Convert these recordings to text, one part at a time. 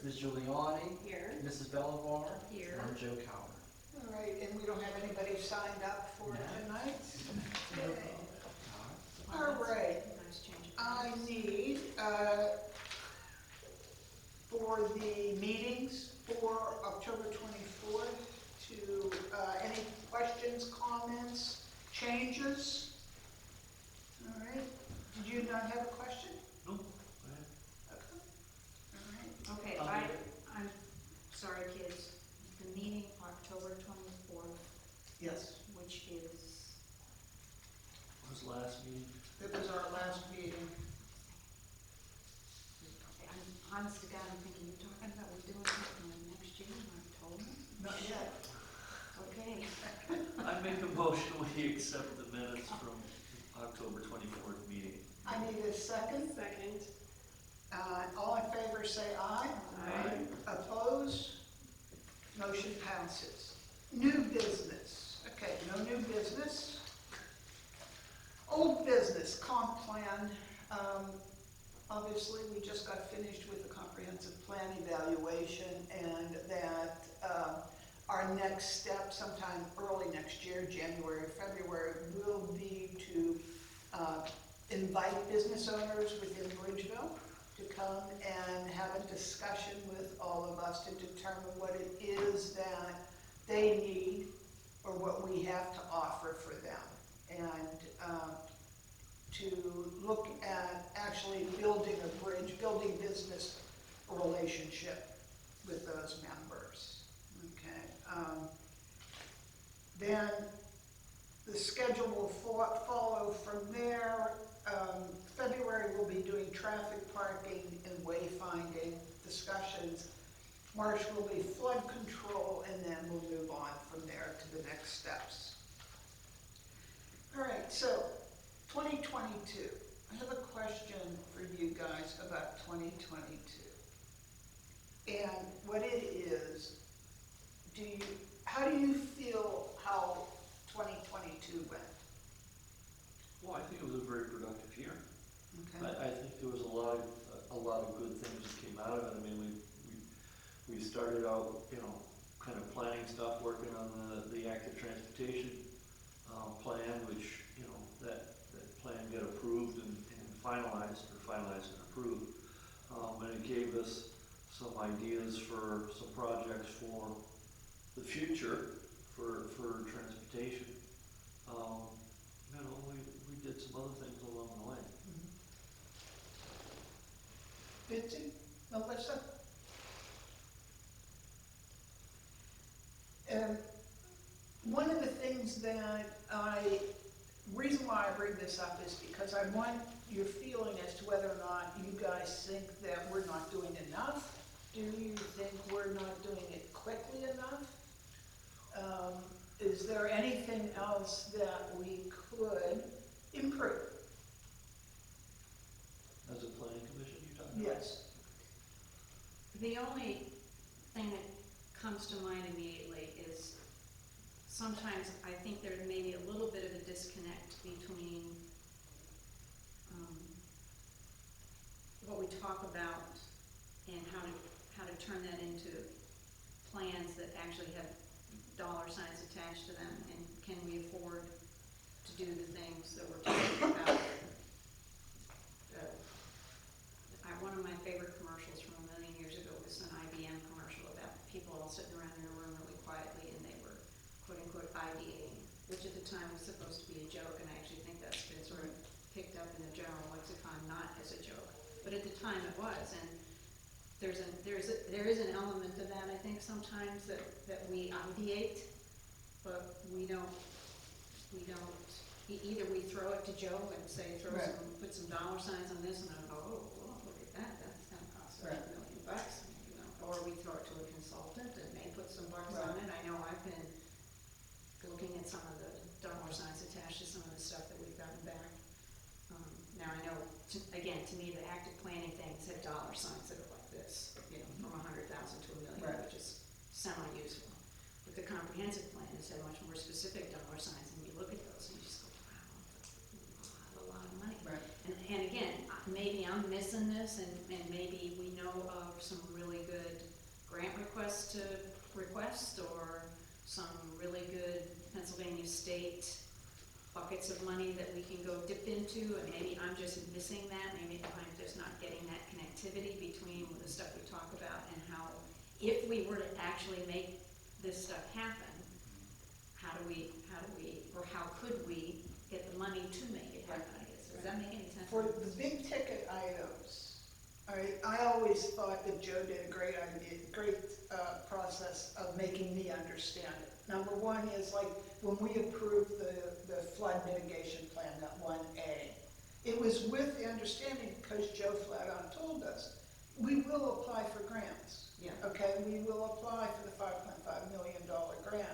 Ms. Giuliani. Here. Mrs. Bellevar. Here. And I'm Joe Coward. All right, and we don't have anybody signed up for tonight? Okay. All right, Nice change of I plans. need, for the meetings for October 24th to, any questions, comments, changes? All right, did you not have a question? No. Okay. All right. Okay, I'm sorry, kids. The meeting October 24th, Yes, which is, Was last meeting? it was our last meeting. I'm honest to God, I'm thinking you're talking about we're doing something next year in October? Not yet. Okay. I make a motion, we accept the minutes from October 24th meeting. I need a second. Second. All in favor say aye. Aye. Opposed? Motion passes. New business. Okay, no new business. Old business, comp plan. Obviously, we just got finished with the comprehensive plan evaluation, and that our next step sometime early next year, January, February, will be to invite business owners within Bridgeville to come and have a discussion with all of us to determine what it is that they need or what we have to offer for them. And to look at actually building a bridge, building business relationship with those members. Okay. Then the schedule will follow from there. February we'll be doing traffic parking and wayfinding discussions. March will be flood control, and then we'll move on from there to the next steps. All right, so 2022. I have a question for you guys about 2022. And what it is, how do you feel how 2022 went? Well, I think it was a very productive year. Okay. I think there was a lot of good things that came out of it. I mean, we started out, kind of planning stuff, working on the active transportation plan, which, that plan got approved and finalized and approved. And it gave us some ideas for some projects for the future for transportation. We did some other things along the way. Bitsy? Melissa? One of the things that reason why I bring this up is because I want your feeling as to whether or not you guys think that we're not doing enough. Do you think we're not doing it quickly enough? Is there anything else that we could improve? As a planning commission, you're talking about? Yes. The only thing that comes to mind immediately is sometimes I think there may be a little bit of a disconnect between what we talk about and how to turn that into plans that actually have dollar signs attached to them, and can we afford to do the things that we're talking about. One of my favorite commercials from a million years ago was an IBM commercial about people all sitting around in a room really quietly, and they were quote unquote ideating, which at the time was supposed to be a joke, and I actually think that's been sort of picked up in the general lexicon not as a joke, but at the time it was. And there is an element of that, I think, sometimes that we ideate, but we don't. Either we throw it to Joe and say Right. put some dollar signs on this, and I go, oh, well, look at that, that's going to cost us Right. $1 million, or we throw it to a consultant and they put some bucks on it. I know I've been looking at some of the dollar signs attached to some of the stuff that we've gotten back. Now I know, to me, the active planning things have dollar signs that are like this, from 100,000 to $1 million, Right. which is semi-useful. But the comprehensive plan has had much more specific dollar signs, and you look at those and you just go, wow, a lot of money. Right. And again, maybe I'm missing this, and maybe we know of some really good to request, or some really good Pennsylvania state buckets of money that we can go dip into, and maybe I'm just missing that, maybe I'm just not getting that connectivity between the stuff we talk about and how, if we were to actually make this stuff happen, how could we get the money to make it happen, I guess. Does that make any sense? For the big ticket items, I always thought that Joe did a great process of making me understand it. Number one is like when we approved the flood mitigation plan, that 1A, it was with the understanding, because Joe flat out told us, we will apply for grants. Yeah. Okay, we will apply for the $5.5 million grant.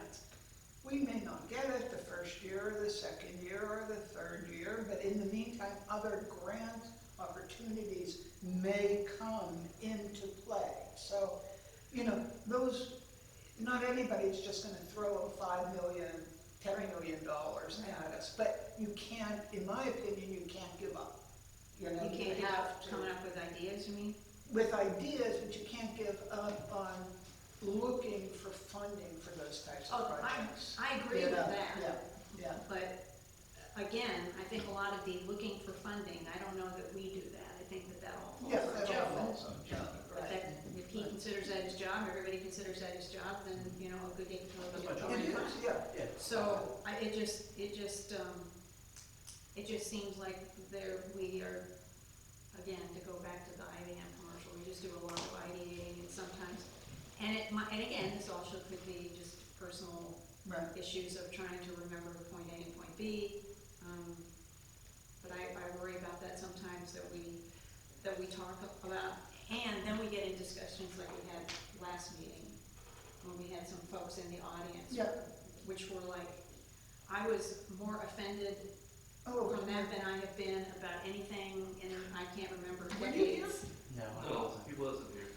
We may not get it the first year, or the second year, or the third year, but in the meantime, other grant opportunities may come into play. So, you know, those, not anybody's just gonna throw $5 million, $10 million at us, but you can't, in my opinion, you can't give up. You know, You can't have to. coming up with ideas, you mean? With ideas, but you can't give up on looking for funding for those types of projects. I agree with that. Yeah. But again, I think a lot of the looking for funding, I don't know that we do that. I think that all falls Yes, on that Joe. all falls on Joe, But right. that, if he considers that his job, everybody considers that his job, then, you know, a good day can That's go my job. It is, yeah. So, it just seems like we are, again, to go back to the IBM commercial, we just do a lot of ideating, and sometimes, and again, this also could be just personal Right. issues of trying to remember point A and point B. But I worry about that sometimes, that we talk about, and then we get in discussions like we had last meeting, when we had some folks in the audience. Yeah. Which were like, I was more offended Oh, from that than I have been about anything, and I can't remember Were you here? decades. No, I No, wasn't. he wasn't here.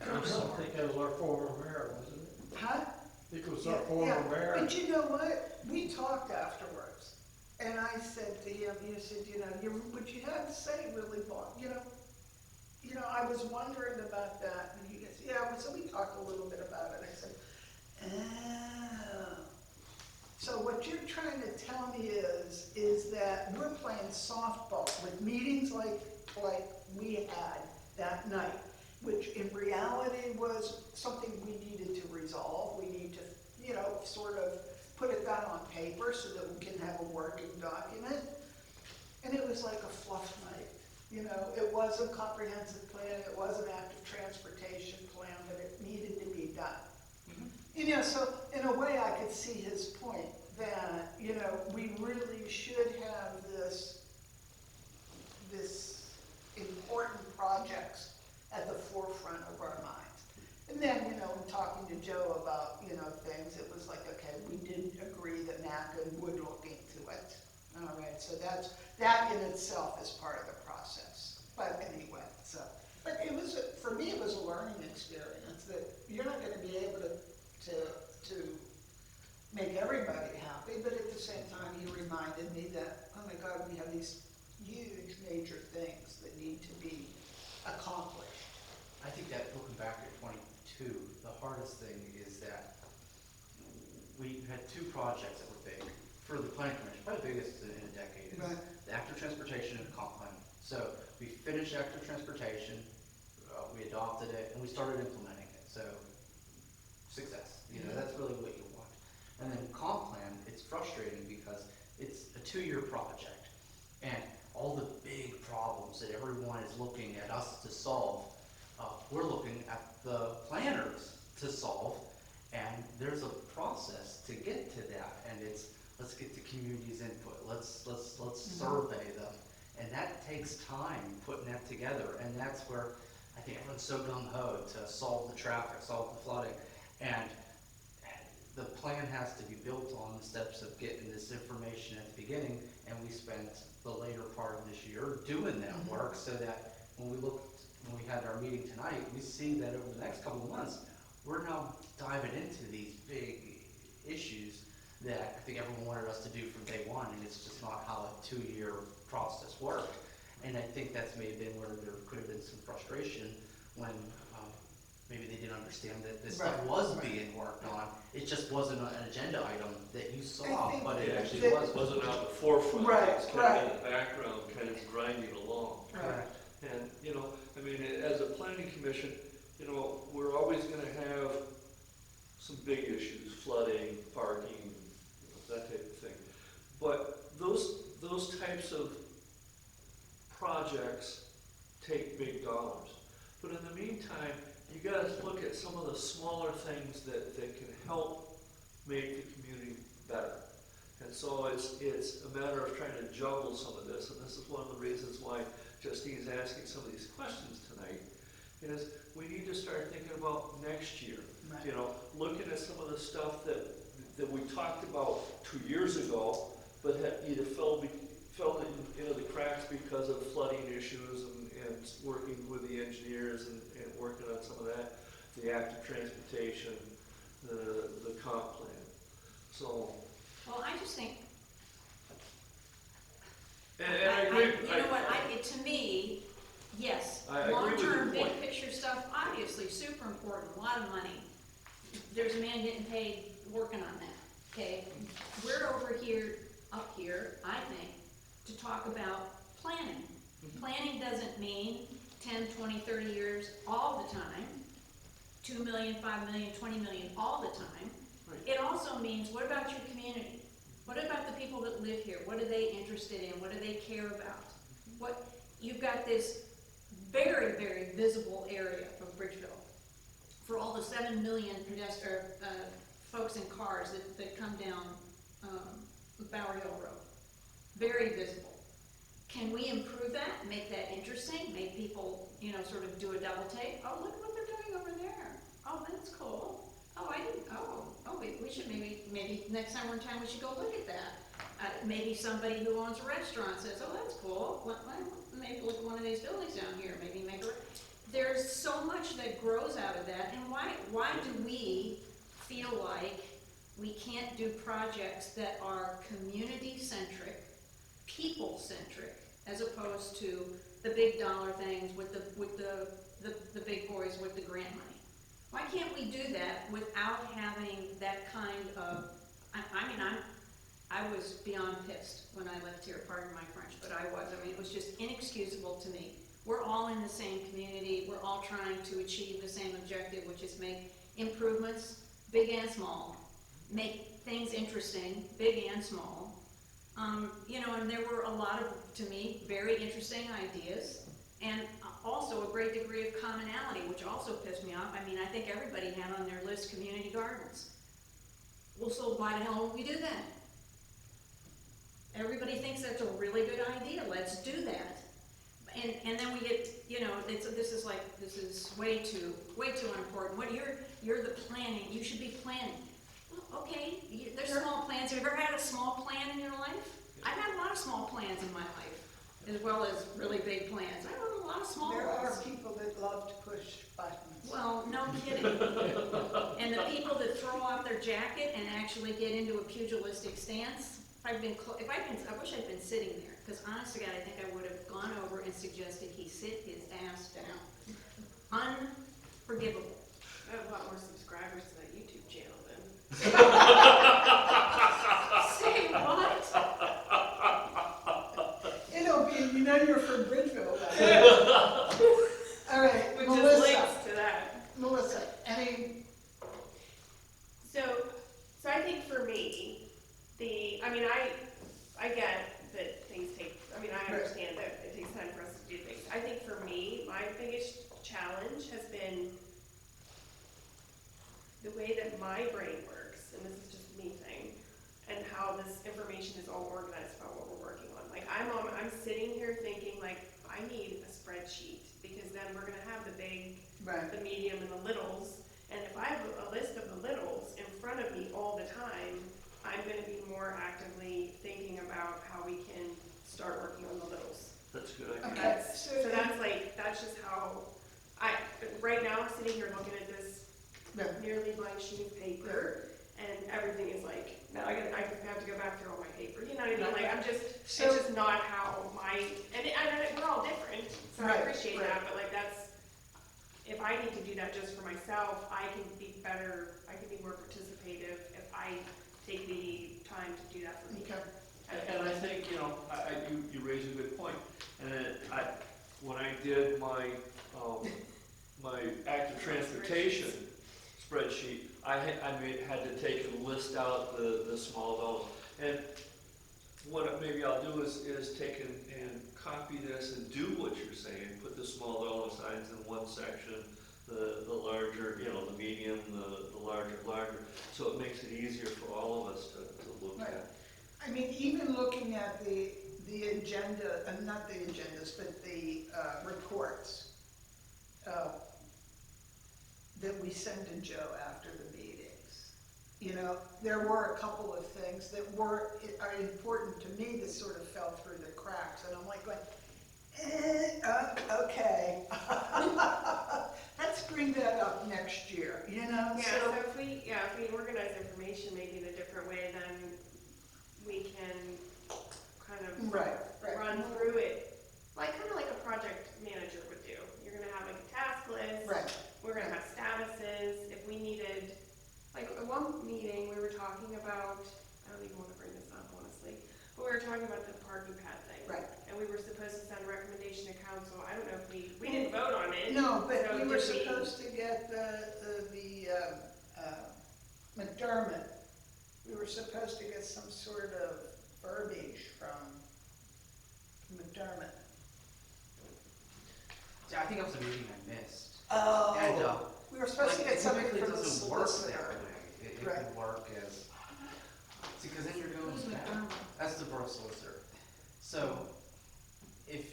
I think that was our former mayor, wasn't it? Huh? I think it was Yeah, our former mayor. But you know what? We talked afterwards, and I said to him, you said, you know, what you had to say really bothered, you know, I was wondering about that, and he goes, yeah, so we talked a little bit about it. I said, oh. So what you're trying to tell me is that we're playing softball with meetings like we had that night, which in reality was something we needed to resolve. We need to, you know, sort of put it down on paper so that we can have a working document. And it was like a fluff night. You know, it was a comprehensive plan, it was an active transportation plan, but it needed to be done. You know, so in a way I could see his point that, you know, we really should have this important projects at the forefront of our minds. And then, you know, in talking to Joe about, you know, things, it was like, okay, we did agree that NACA would look into it. All right, so that in itself is part of the process. But anyway, so, but it was, for me, it was a learning experience that you're not gonna be able to make everybody happy, but at the same time, he reminded me that, oh my God, we have these huge major things that need to be accomplished. I think that looking back at 22, the hardest thing is that we had two projects that were big for the planning commission, probably the biggest in a decade, is Right. the active transportation and the comp plan. So we finished active transportation, we adopted it, and we started implementing it. So success, you know, that's really what you want. And then comp plan, it's frustrating because it's a 2-year project, and all the big problems that everyone is looking at us to solve, we're looking at the planners to solve, and there's a process to get to that, and it's, let's get the community's input, let's survey them, and that takes time putting that together, and that's where I think everyone's so gung-ho to solve the traffic, solve the flooding, and the plan has to be built on the steps of getting this information at the beginning, and we spent the later part of this year doing that work, so that when we had our meeting tonight, we see that over the next couple of months, we're now diving into these big issues that I think everyone wanted us to do from day one, and it's just not how a 2-year process worked. And I think that's maybe been where there could have been some frustration when maybe they didn't understand that this stuff Right, was right. being worked on. It just wasn't an agenda item that you I saw, think but It it that- actually that- wasn't on the forefront, Right, it was kind right. of in the background, kind of grinding along. correct. And, you know, I mean, as a planning commission, you know, we're always gonna have some big issues, flooding, parking, you know, that type of thing. But those types of projects take big dollars. But in the meantime, you gotta look at some of the smaller things that can help make the community better. And so it's a matter of trying to juggle some of this, and this is one of the reasons why Justine's asking some of these questions tonight, is we need to start thinking about next year. Right. You know, looking at some of the stuff that we talked about 2 years ago, but had either fell into the cracks because of flooding issues and working with the engineers and working on some of that, the active transportation, the comp plan. So, Well, I just think, and I agree. you know what, to me, yes, I agree with your long-term, big point. picture stuff, obviously, super important, a lot of money. There's a man getting paid working on that, okay? We're over here, up here, I think, to talk about planning. Planning doesn't mean 10, 20, 30 years all the time, 2 million, 5 million, 20 million all the time. Right. It also means, what about your community? What about the people that live here? What are they interested in? What do they care about? You've got this very, very visible area of Bridgeville for all the 7 million folks in cars that come down Bower Hill Road. Very visible. Can we improve that, make that interesting, make people, you know, sort of do a double take? Oh, look what they're doing over there. Oh, that's cool. Oh, I didn't, we should maybe next time we're in town, we should go look at that. Maybe somebody who owns a restaurant says, oh, that's cool. Maybe look at one of these buildings down here, maybe make there's so much that grows out of that, and why do we feel like we can't do projects that are community-centric, people-centric, as opposed to the big dollar things with the big boys with the grant money? Why can't we do that without having that kind of, I was beyond pissed when I left here, pardon my French, but I was. I mean, it was just inexcusable to me. We're all in the same community. We're all trying to achieve the same objective, which is make improvements, big and small, make things interesting, big and small. You know, and there were a lot of, to me, very interesting ideas, and also a great degree of commonality, which also pissed me off. I mean, I think everybody had on their list community gardens. Well, so why the hell would we do that? Everybody thinks that's a really good idea. Let's do that. And then we get, you know, this is way too unimportant. What you're the planning. You should be planning. Well, okay, there's small plans. Have you ever had a small plan in your life? I've had a lot of small plans in my life, as well as really big plans. I have a lot of small There ones. are people that love to push buttons. Well, no kidding. And the people that throw off their jacket and actually get into a pugilistic stance. I wish I'd been sitting there, because honest to God, I think I would have gone over and suggested he sit his ass down. Unforgivable. I have a lot more subscribers to that YouTube channel then. Say what? It'll be, you know, you're from Bridgeville. All right, Which is Melissa. links to that. Melissa, any, So I think for me, I get that things take, I understand that it takes time for us to do things. I think for me, my biggest challenge has been the way that my brain works, and this is just me thing, and how this information is all organized about what we're working on. Like I'm sitting here thinking like, I need a spreadsheet, because then we're gonna have the big, right, the medium and the littles, and if I have a list of the littles in front of me all the time, I'm gonna be more actively thinking about how we can start working on the littles. That's a good idea. okay. So that's just how, right now, I'm sitting here looking at this Yeah. nearly blank sheet of paper, and everything is like, now I have to go back through all my paper, you know what I mean? Like, it's just not how my, and we're all different, so I Right, appreciate right. that, but like if I need to do that just for myself, I can be more participative if I take the time to do that for me. Okay. And I think, you raise a good point. And when I did my active transportation spreadsheet, I had to take and list out the small dollars. And what maybe I'll do is take and copy this and do what you're saying, put the small dollar signs in one section, the larger, the medium, the larger, so it makes it easier for all of us to look Right. at. I mean, even looking at the agenda, not the agendas, but the reports that we send to Joe after the meetings. There were a couple of things that are important to me that sort of fell through the cracks, and I'm like going, okay. Let's bring that up next year, Yeah, so. so if we organize information maybe in a different way, then we can kind of Right. run through it, kind of like a project manager would do. You're gonna have like a task list. Right. We're gonna have statuses. If we needed, at one meeting, we were talking about, I don't even wanna bring this up honestly, but we were talking about the parking pad thing. Right. And we were supposed to send a recommendation to council. I don't know if we didn't vote on it. No, but So we were did we- supposed to get the McDermott, we were supposed to get some sort of verbiage from McDermott. Yeah, I think that was a meeting I missed. Oh, And, we were supposed to like, get it something typically from the doesn't work that solicitor. way. It Right. can work as, see, because then you're going Who's back. McDermott? That's the borough solicitor. So, if,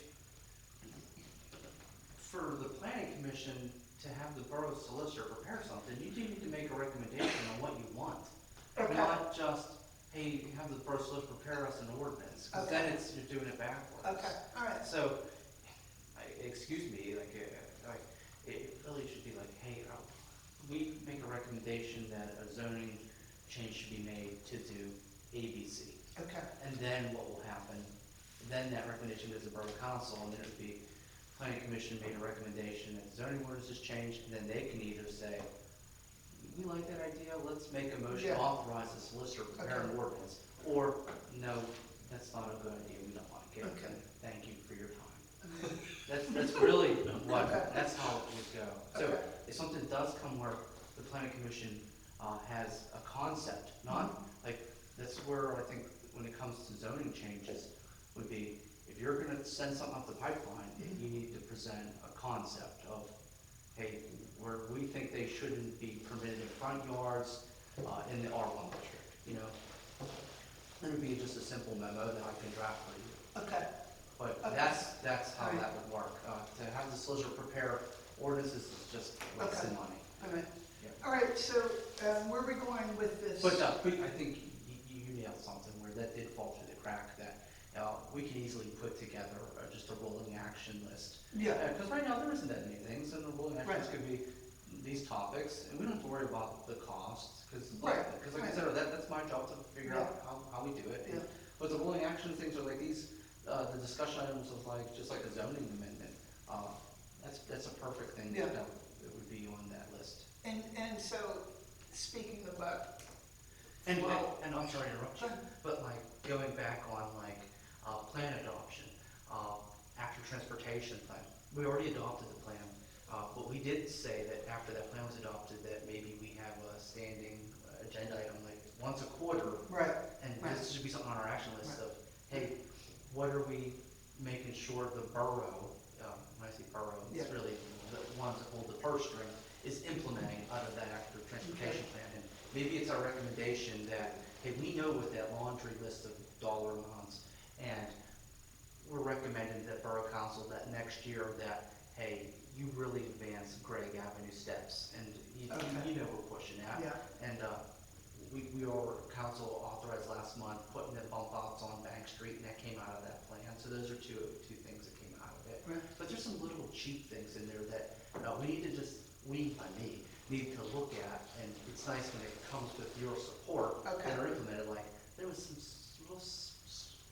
for the planning commission to have the borough solicitor prepare something, you do need to make a recommendation on what you want. Okay. Not just, hey, have the borough solicitor prepare us an ordinance, because then Okay. you're doing it backwards. Okay, all right. So, excuse me, it really should be like, hey, we make a recommendation that a zoning change should be made to do A, B, C. Okay, And then what will happen, then that recommendation goes to borough council, and then it would be, planning commission made a recommendation that zoning ordinance is changed, and then they can either say, we like that idea, let's make a motion to Yeah. authorize the solicitor to prepare an Okay. ordinance, or, no, that's not a good idea, we don't like it, Okay. and thank you for your time. That's really what, Okay. that's how it would go. So Okay. if something does come where the planning commission has a concept, not like, that's where I think when it comes to zoning changes would be, if you're gonna send something up the pipeline, you need to present a concept of, hey, where we think they shouldn't be permitted in front yards in the R1 district, It would be just a simple memo that I can draft for you. okay, But Okay. that's how that would work. To have the solicitor prepare ordinances is just wasting Okay. money. all right. Yeah. All right, so where are we going with this? But I think you nailed something where that did fall through the crack, that we can easily put together just a rolling action list. Yeah, Because right now there isn't that many things, and the rolling actions Right. could be these topics, and we don't have to worry about the costs, because Right, like I right. said, that's my job to figure Yeah. out how we do it. Yeah. But the rolling action things are like these, the discussion items of just like a zoning amendment, that's a perfect thing Yeah. that would be on that list. and so, speaking about, And, Well- and I'm sorry to interrupt you, Sure. but going back on plan adoption, after transportation plan, we already adopted the plan, but we did say that after that plan was adopted, that maybe we have a standing agenda item, like once a quarter, right, and Right. this should be something on our action list Right. of, hey, what are we making sure the borough, when I say borough, it's Yeah. really the ones that hold the purse string, is implementing out of that active transportation plan. And maybe it's our recommendation that, hey, we know what that laundry list of dollar amounts, and we're recommending that borough council that next year that, hey, you really advance Gregg Avenue steps, and Okay. you know we're pushing that. yeah, And we are, council authorized last month, putting the bump outs on Bank Street, and that came out of that plan. So those are two things that came out of it. Right. But there's some little cheap things in there that we need to need to look at, and it's nice when it comes with your support Okay. that are implemented. Like, there was some little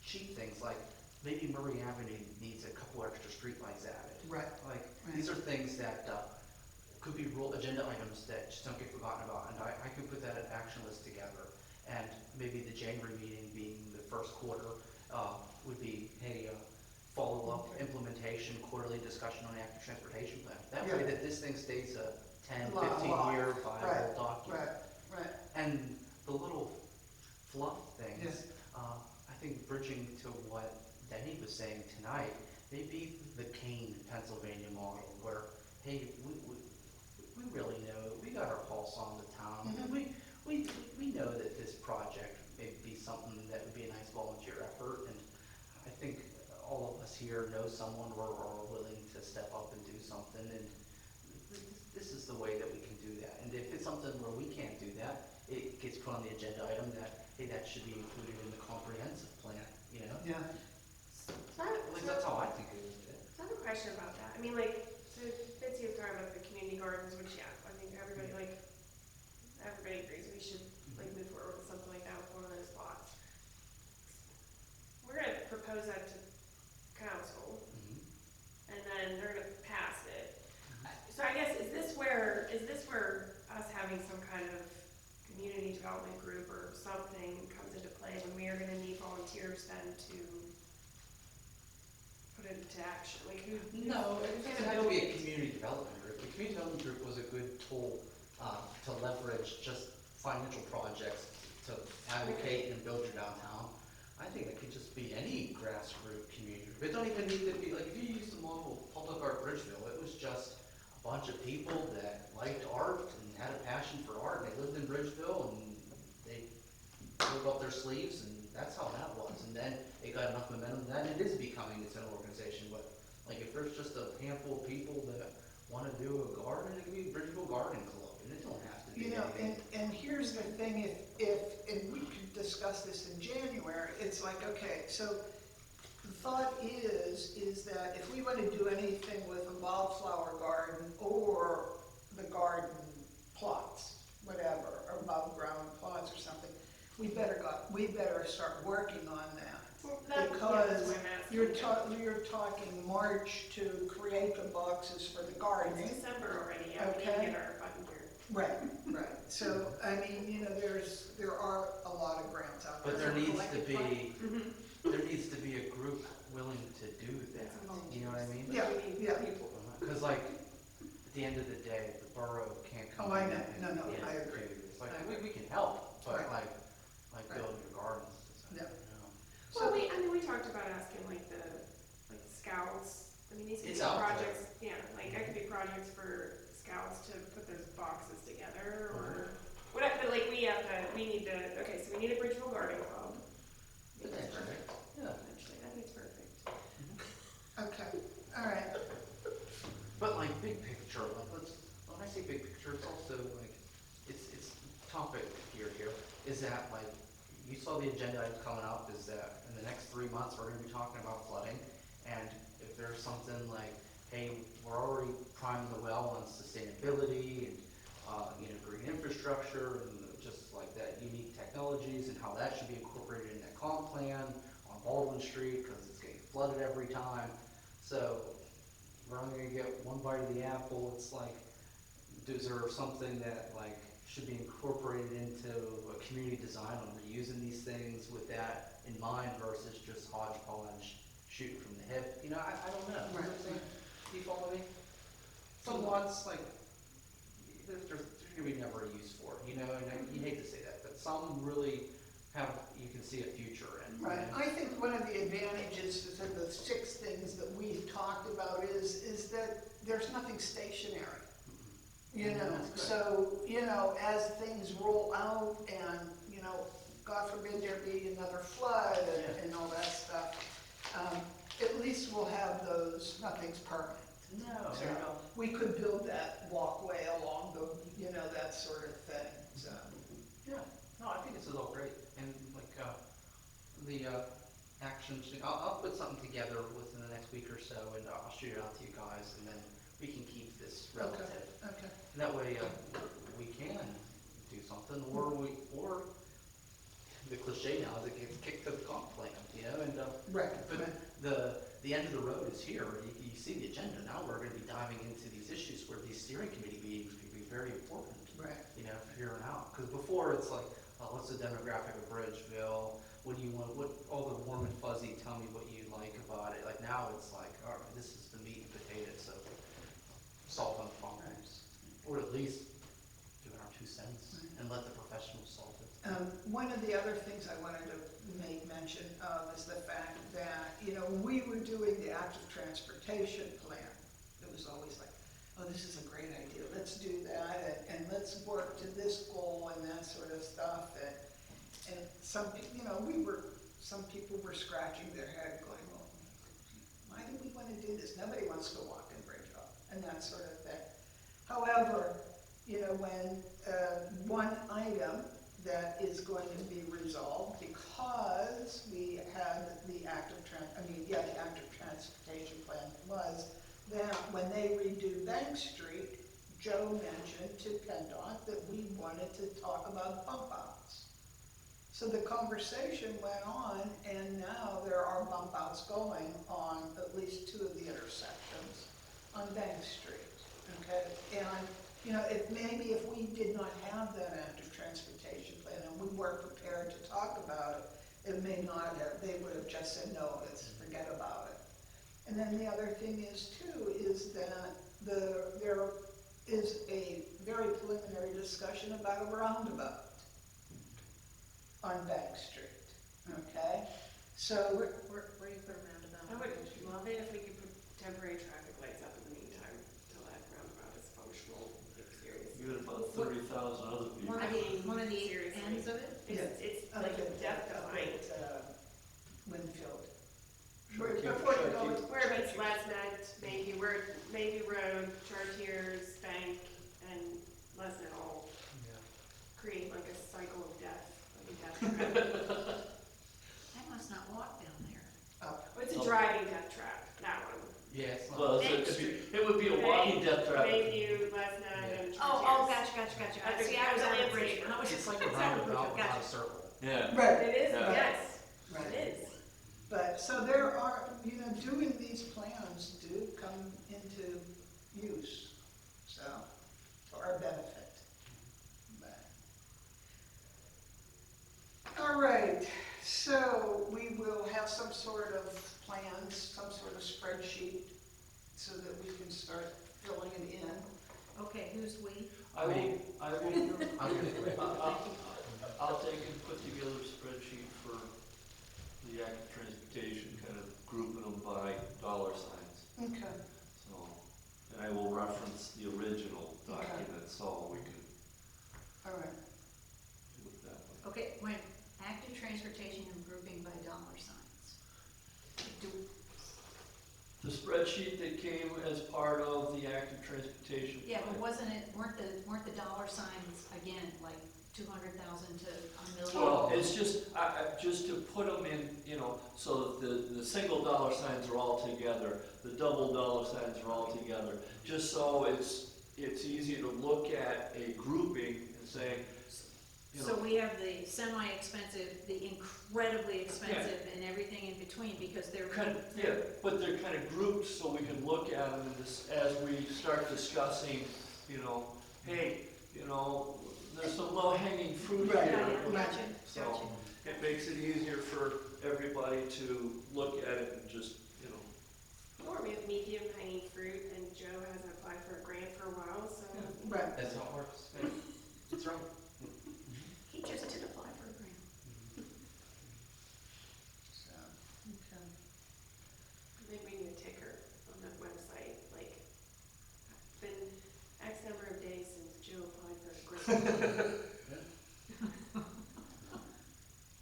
cheap things, like maybe Murray Avenue needs a couple extra streetlights added. right, Like, Right. these are things that could be rule agenda items that just don't get forgotten about, and I could put that action list together. And maybe the January meeting being the first quarter, would be, hey, follow-up implementation, quarterly discussion on the active transportation plan. That way Yeah. that this thing stays a 10, Live. 15-year Right, viable document. Right. And the little fluff things, Yes. I think bridging to what Denny was saying tonight, maybe the Kane, Pennsylvania model, where, hey, we really know, we got our pulse on the town. Mhm. We know that this project may be something that would be a nice volunteer effort, and I think all of us here know someone or are willing to step up and do something, and this is the way that we can do that. And if it's something where we can't do that, it gets put on the agenda item that, hey, that should be included in the comprehensive plan, you know? Yeah. At least that's how I think of it. So I have a question about that. I mean, like, so Betsy was talking about the community gardens, which, yeah, I think everybody agrees we should, like, move forward with something like that with one of those lots. We're gonna propose that to council, and then they're gonna pass it. So I guess, is this where us having some kind of community development group or something comes into play, when we are gonna need volunteers then to put it into action? Like, who? No, it who's doesn't gonna have to build be a it? community development group. The community development group was a good tool to leverage just financial projects to advocate and build your downtown. I think it could just be any grassroots community group. It don't even need to be, like, if you use the model of Public Art Bridgeville, it was just a bunch of people that liked art and had a passion for art, and they lived in Bridgeville, and they rolled up their sleeves, and that's how that was. And then it got enough momentum, then it is becoming its own organization. But like, if there's just a handful of people that want to do a garden, it could be Bridgeville Garden Club, and it don't have to be You know, anything. and here's the thing, if we could discuss this in January, it's like, okay, so the thought is that if we want to do anything with a wildflower garden or the garden plots, whatever, or above ground plots or something, we better start working on that. Well, that's Because what I'm asking. you're talking March to create the boxes for the gardening. It's December already, yeah, we need to Okay. get our fucking gear. Right. So, I mean, you know, there are a lot of grants out there. But there for needs to collective be, fund. there needs to be a group willing to do that, you know what I mean? Yeah, We need yeah. people. Because like, at the end of the day, the borough can't come Oh, I in know. and. No, and I agree. It's like, I agree. we can help, but Right. like Right. building your gardens, is, Yeah. you know. Well, we talked about asking like the scouts, I mean, these could It's be out there. projects, yeah, like that could be projects for scouts to put those boxes together or whatever, but like we need to, okay, so we need a Bridgeville Garden Club. I think that's Potentially, perfect. yeah. Potentially, I think it's perfect. Okay, all right. But like big picture, like when I say big picture, it's also like, it's topic here, is that like, you saw the agenda items coming up, is that in the next 3 months, we're gonna be talking about flooding. And if there's something like, hey, we're already priming the well on sustainability and, green infrastructure and just like that unique technologies and how that should be incorporated in that comp plan on Baldwin Street, because it's getting flooded every time. So we're only gonna get one bite of the apple. It's like, is there something that like should be incorporated into a community design on reusing these things with that in mind versus just hodgepodge shooting from the hip? You know, I don't know. You know what I'm saying? Do you follow me? Some lots, like, there's gonna be never a use for it, you know, and you hate to say that, but some really have, you can see a future in. Right, I think one of the advantages to the 6 things that we've talked about is that there's nothing stationary. You know, That's good. so, you know, as things roll out and, you know, God forbid there be another flood Yeah. and all that stuff, at least we'll have those, nothing's permanent. No, So there you go. we could build that walkway along the, you know, that sort of thing, so. Yeah, no, I think this is all great, and like, the action, I'll put something together within the next week or so, and I'll shoot it out to you guys, and then we can keep this relative. Okay. And that way, we can do something, or the cliche now is it gets kicked to the comp plan, you know, and, Right, but right. the end of the road is here. You see the agenda, now we're gonna be diving into these issues where these steering committee meetings figuring out, because before it's like, oh, what's the demographic of Bridgeville? What do you want, what, all the warm and fuzzy, tell me what you like about it. Like now it's like, all right, this is the meat and potatoes of solving problems. Or at least doing our 2 cents and let the professionals solve it. One of the other things I wanted to make mention of is the fact that, you know, we were doing the active transportation plan. It was always like, oh, this is a great idea, let's do that, and let's work to this goal and that sort of stuff. And some, you know, some people were scratching their head going, well, why do we want to do this? Nobody wants to walk in Bridgeville, and that sort of thing. However, you know, when one item that is going to be resolved because we had the active transportation plan was that when they redo Bank Street, Joe mentioned to PennDOT that we wanted to talk about bump outs. So the conversation went on, and now there are bump outs going on at least 2 of the intersections on Bank Street, okay? And, you know, maybe if we did not have that active transportation plan and we weren't prepared to talk about it, it may not have, they would have just said, no, let's forget about it. And then the other thing is too, is that there is a very preliminary discussion about a roundabout on Bank Street, okay? So, Where do you put a roundabout? I would love it if we could put temporary traffic lights up in the meantime till that roundabout is functional, like seriously. You had about 30,000 other people. One of the Seriously. ends of it? It's like death defying. Winfield. Sure, Before you go, Where it meets Lesnet, Mayview Road, Chartiers, Bank, and Lesnet all create like a cycle of death, like a death trap. I must not walk down there. It's a driving death trap, that one. Yeah, it's not. Well, Main it would be a walking death trap. Mayview, Lesnet, and Chartiers. Oh, gotcha. See, I was At out the of Bridgeville. landscaper. It's like a roundabout, not Gotcha. a circle. Yeah. right, It is, Yeah. yes, right. it is. But, so there are, you know, doing these plans do come into use, so, for our benefit. But- All right, so we will have some sort of plans, some sort of spreadsheet, so that we can start filling it in. Okay, who's we? I will, I'm gonna do it. I'll take and put together a spreadsheet for the active transportation, kind of grouping them by dollar signs. Okay. So, and I will reference the original Okay. document, so we can All right, do it that way. Okay, when active transportation and grouping by dollar signs. The spreadsheet that came as part of the active transportation. Yeah, but plan. weren't the dollar signs, again, like 200,000 to a million? Well, it's just, just to put them in, you know, so the single dollar signs are all together, the double dollar signs are all together, just so it's easy to look at a grouping and say, you know. So we have the semi-expensive, the incredibly expensive, and everything in between, because they're. Kind of, yeah, but they're kind of grouped so we can look at them and as we start discussing, you know, hey, you know, there's some low-hanging fruit Right. here. Yeah, gotcha. So it makes it easier for everybody to look at it and just, you know. Or we have medium hanging fruit, and Joe hasn't applied for a grant for a while, so. right. That's how it works. That's right. He just did apply for a grant. So, okay. I think we need a ticker on that website, like, been X number of days since Joe applied for a grant.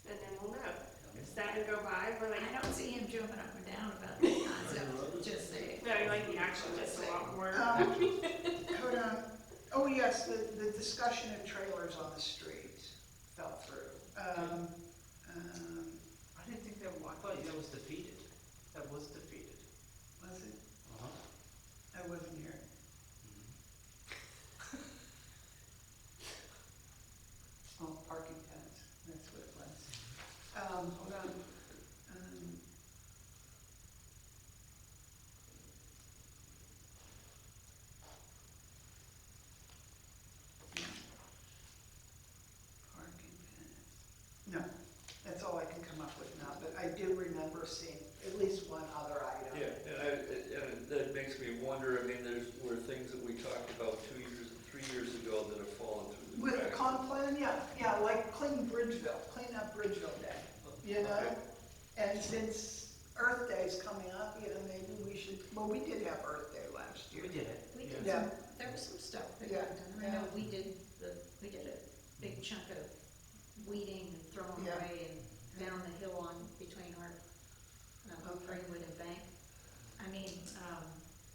And then we'll know. If 7 go by, we're like, I don't see him jumping up and down about the concept, just saying. no, you like the action just a lot more. Hold on. Oh, yes, the discussion of trailers on the street fell through. I didn't think that, I thought that was defeated. That was defeated. Was it? Uh-huh. I wasn't here. Oh, parking pads, that's what it was. Hold on. foreseen, at least one other item. Yeah, and that makes me wonder, I mean, were things that we talked about 2 years, 3 years ago that have fallen through the With the cracks. comp plan, yeah, like clean up Bridgeville Day, you know? Okay. And since Earth Day's coming up, you know, maybe we should, well, we did have Earth Day last year. We did it. We did Yeah. some, there was some stuff that Yeah, got done. I know yeah. we did a big chunk of weeding and throwing Yeah. away and down the hill on, between our, Greenwood and Bank. I mean,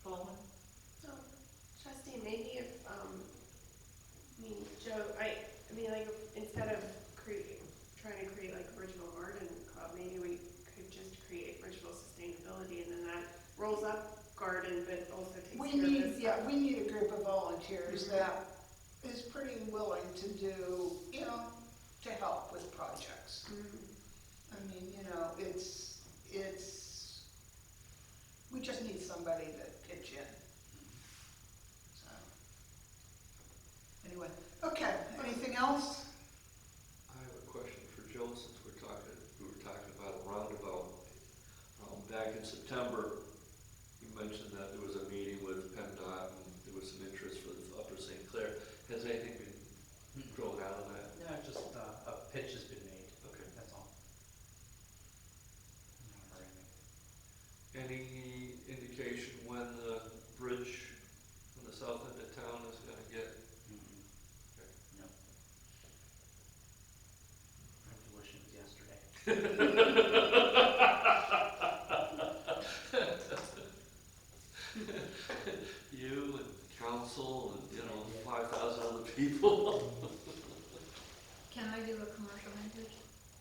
Baldwin. So, Justine, maybe if, Joe, like, instead of trying to create like a Bridgeville Garden Club, maybe we could just create Bridgeville Sustainability, and then that rolls up garden, but also takes care of this. We need a group of volunteers that is pretty willing to do, you know, to help with projects. Mhm. I mean, you know, we just need somebody to pitch in. So, anyway, okay, anything else? I have a question for Joe, since we were talking about a roundabout. Back in September, you mentioned that there was a meeting with PennDOT and there was some interest for the Upper St. Clair. Has anything been drawn out of that? No, just a pitch has been made. Okay. That's all. Not heard anything. Any indication when the bridge on the south end of town is gonna get? No. I have to wish it was yesterday. You and council and, 5,000 other people. Can I do a commercial message?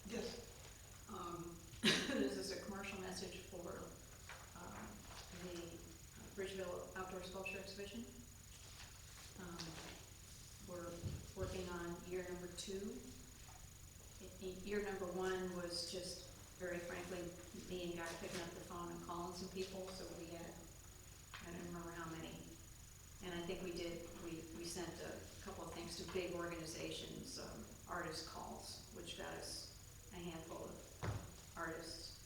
Yes. This is a commercial message for the Bridgeville Outdoor Sculpture Exhibition. We're working on year number 2. Year number 1 was just, very frankly, me and Guy picking up the phone and calling some people, so we had, I don't remember how many. And I think we sent a couple of things to big organizations, artist calls, which got us a handful of artists.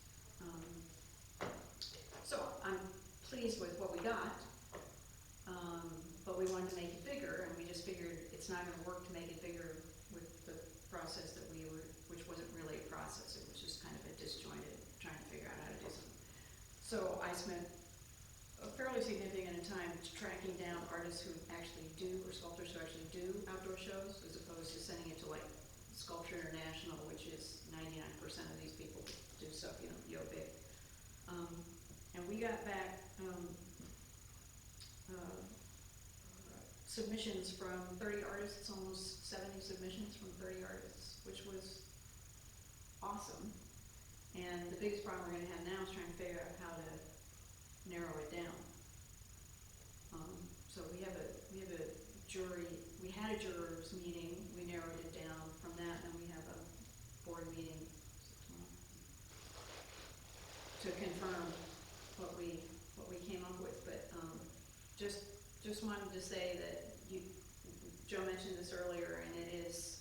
So I'm pleased with what we got, but we wanted to make it bigger, and we just figured it's not gonna work to make it bigger with the process that which wasn't really a process, it was just kind of a disjointed, trying to figure out how to do something. So I spent a fairly significant time tracking down artists who actually do, or sculptors who actually do outdoor shows, as opposed to sending it to like Sculpture International, which is 99% of these people do stuff, yo big. And we got back submissions from 30 artists, almost 70 submissions from 30 artists, which was awesome. And the biggest problem we're gonna have now is trying to figure out how to narrow it down. So we have a jury, we had a jurors meeting, we narrowed it down from that, and we have a board meeting to confirm what we came up with, but, just wanted to say that Joe mentioned this earlier, and it is,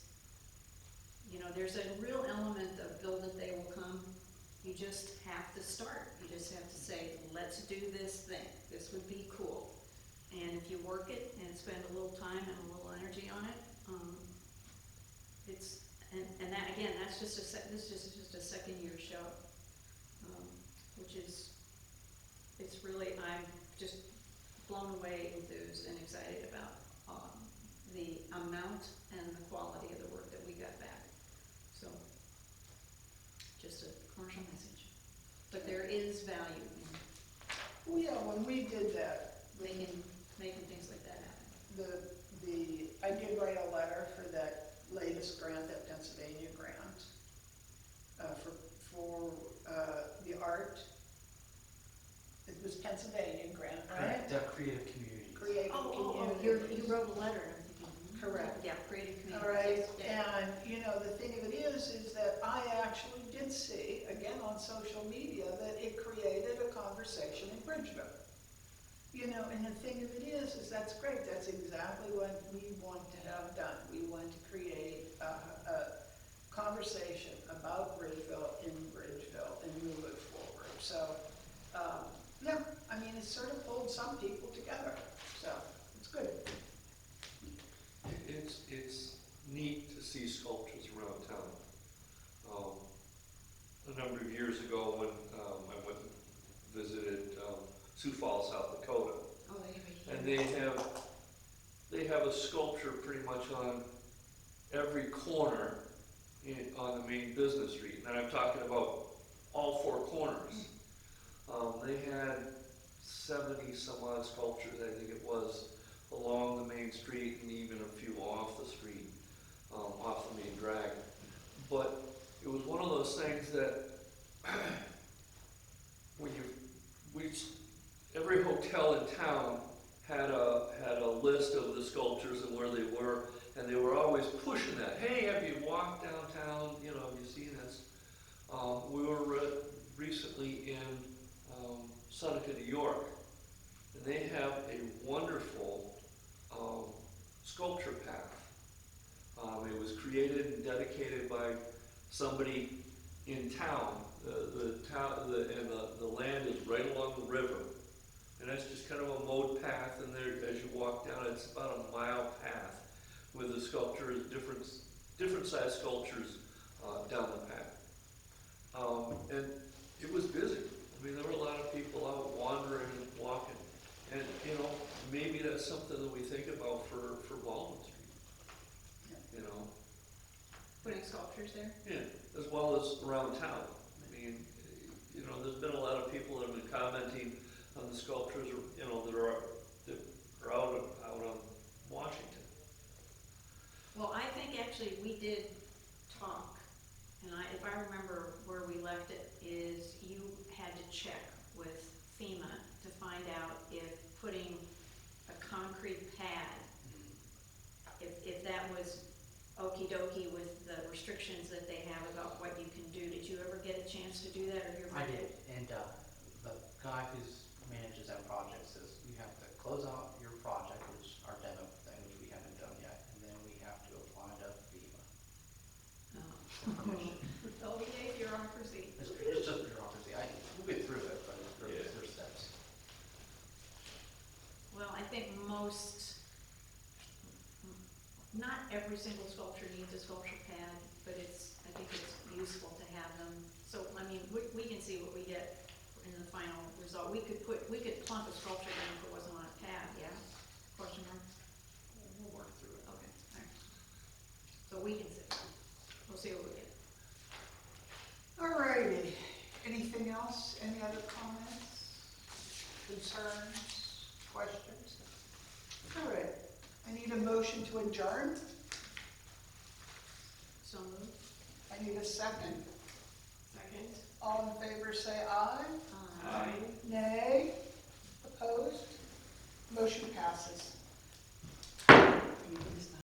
there's a real element of build it, they will come. You just have to start. You just have to say, let's do this thing. This would be cool. And if you work it and spend a little time and a little energy on it, and that, again, this is just a second year show, which is, it's really, I'm just blown away, enthused, and excited about the amount and the quality of the work that we got back. So, just a commercial message. But there is value in Well, yeah, when we did that, making things like that happen. I did write a letter for that latest grant, that Pennsylvania grant, for the art. It was Pennsylvania grant, right? Correct, creative communities. Creative Oh, communities. you wrote a letter, and I'm thinking. Correct. Yeah, creative community. All right, Yeah. and the thing of it is that I actually did see, again on social media, that it created a conversation in Bridgeville. And the thing of it is that's great, that's exactly what we want to have done. We want to create a conversation about Bridgeville in Bridgeville and move it forward. So, yeah, I mean, it's sort of pulled some people together, so it's good. It's neat to see sculptures around town. A number of years ago, when I went and visited Sioux Falls, South Dakota, Oh, they have a and huge. they have a sculpture pretty much on every corner on the main business street, and I'm talking about all four corners. They had 70 some odd sculptures, I think it was, along the main street and even a few off the street, off the main drag. But it was one of those things that when every hotel in town had a list of the sculptures and where they were, and they were always pushing that. Hey, have you walked downtown? You know, have you seen this? We were recently in Seneca, New York, and they have a wonderful sculpture path. It was created and dedicated by somebody in town. The land is right along the river, and that's just kind of a mowed path. And there, as you walk down, it's about a mile path with the sculptures, different size sculptures down the path. And it was busy. I mean, there were a lot of people out wandering and walking. And, you know, maybe that's something that we think about for Baldwin Street. You know? Putting sculptures there? Yeah, as well as around town. I mean, you know, there's been a lot of people that have been commenting on the sculptures, you know, that are out on Washington. Well, I think actually we did talk, and if I remember where we left it, is you had to check with FEMA to find out if putting a concrete pad, if that was okey dokey with the restrictions that they have about what you can do. Did you ever get a chance to do that, or your? I did, and the guy who manages that project says you have to close out your project, which our demo thing, which we haven't done yet, and then we have to apply to FEMA. Oh, yay, bureaucracy. It's just bureaucracy. We'll get through it, but there's steps. Well, I think not every single sculpture needs a sculpture pad, but I think it's useful to have them. So, I mean, we can see what we get in the final result. We could plunk a sculpture in if it wasn't on a pad, yeah? Question mark? We'll work through it. Okay, all right. So we can see. We'll see what we get. All righty. Anything else? Any other comments, concerns, questions? All right. I need a motion to adjourn. So moved. I need a second. Second. All in favor say aye. Aye. Nay. Opposed? Motion passes.